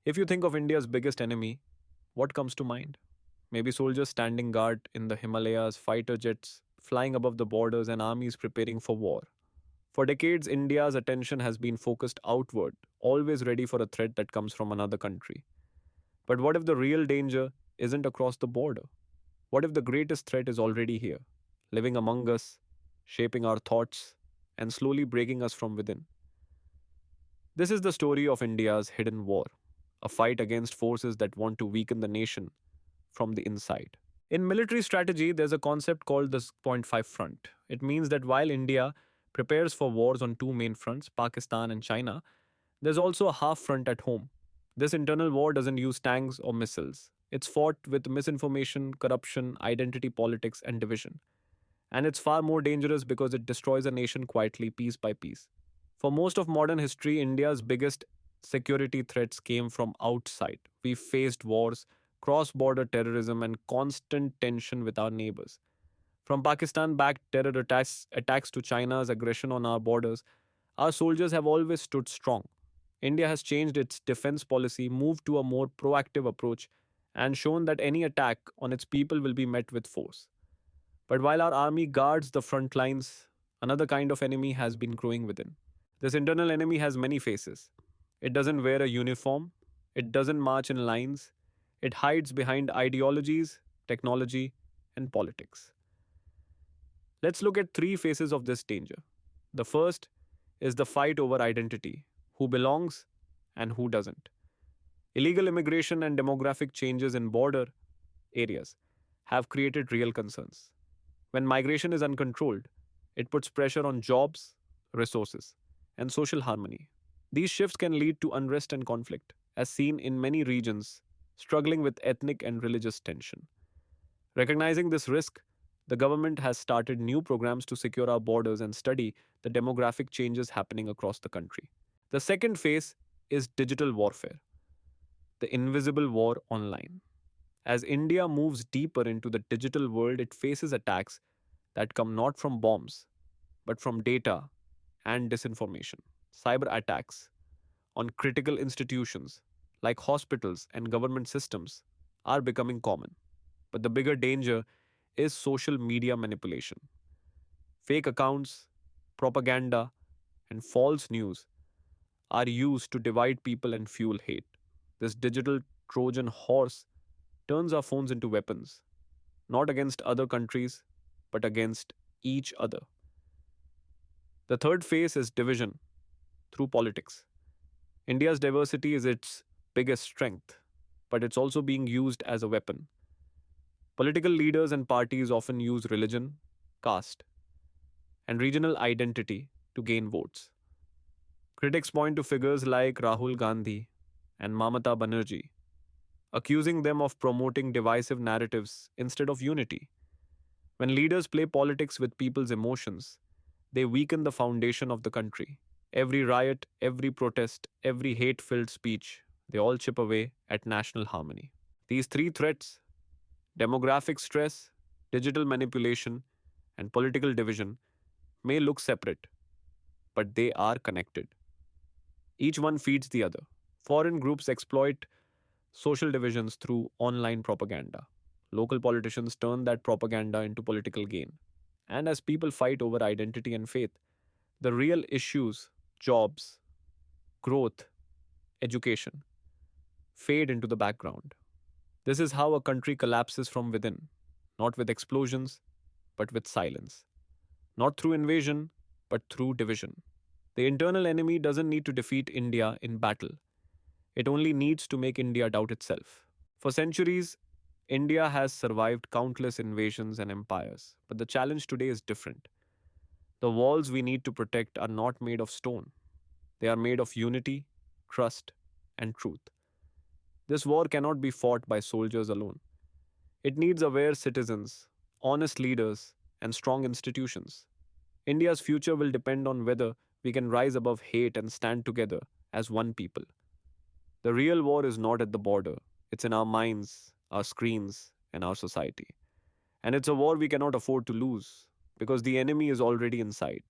If you think of India's biggest enemy, what comes to mind? Maybe soldiers standing guard in the Himalayas, fighter jets flying above the borders, and armies preparing for war. For decades, India's attention has been focused outward, always ready for a threat that comes from another country. But what if the real danger isn't across the border? What if the greatest threat is already here, living among us, shaping our thoughts, and slowly breaking us from within? This is the story of India's hidden war, a fight against forces that want to weaken the nation from the inside. In military strategy, there's a concept called the point 0.5 front. It means that while India prepares for wars on two main fronts, Pakistan and China, there's also a half front at home. This internal war doesn't use tanks or missiles. It's fought with misinformation, corruption, identity politics, and division. And it's far more dangerous because it destroys a nation quietly, piece by piece. For most of modern history, India's biggest security threats came from outside. We faced wars, cross border terrorism, and constant tension with our neighbors. From Pakistan backed attacks to China's aggression on our borders, our soldiers have always stood strong. India has changed its defense policy, moved to a more proactive approach, and shown that any attack on its people will be met with force. But while our army guards the front lines, another kind of enemy has been growing within. This internal enemy has many faces. It doesn't wear a uniform, it doesn't march in lines, it hides behind ideologies, technology, and politics. Let's look at three faces of this danger. The first is the fight over identity, who belongs and who doesn't. Illegal immigration and demographic changes in border areas have created real concerns. When migration is uncontrolled, it puts pressure on jobs, resources, and social harmony. These shifts can lead to unrest and conflict, as seen in many regions struggling with ethnic and religious tension. Recognizing this risk, the government has started new programs to secure our borders and study the demographic changes happening across the country. The second phase is digital warfare, the invisible war online. As India moves deeper into the digital world, it faces attacks that come not from bombs, but from data and disinformation. Cyber attacks on critical institutions like hospitals and government systems are becoming common. But the bigger danger is social media manipulation. Fake accounts, propaganda, and false news are used to divide people and fuel hate. This digital Trojan horse turns our phones into weapons, not against other countries, but against each other. The third phase is division through politics. India's diversity is its biggest strength, but it's also being used as a weapon. Political leaders and parties often use religion, caste, and regional identity to gain votes. Critics point to figures like Rahul Gandhi and Mamata Banerjee, accusing them of promoting divisive narratives instead of unity. When leaders play politics with people's emotions, they weaken the foundation of the country. Every riot, every protest, every hate filled speech, they all chip away at national harmony. These three threats, demographic stress, digital manipulation, and political division, may look separate, but they are connected. Each one feeds the other. Foreign groups exploit social divisions through online propaganda. Local politicians turn that propaganda into political gain. And as people fight over identity and faith, the real issues, jobs, growth, education, fade into the background. This is how a country collapses from within, not with explosions, but with silence. Not through invasion, but through division. The internal enemy doesn't need to defeat India in battle, it only needs to make India doubt itself. For centuries, India has survived countless invasions and empires, but the challenge today is different. The walls we need to protect are not made of stone, they are made of unity, trust, and truth. This war cannot be fought by soldiers alone. It needs aware citizens, honest leaders, and strong institutions. India's future will depend on whether we can rise above hate and stand together as one people. The real war is not at the border, it's in our minds, our screens, and our society. And it's a war we cannot afford to lose because the enemy is already inside.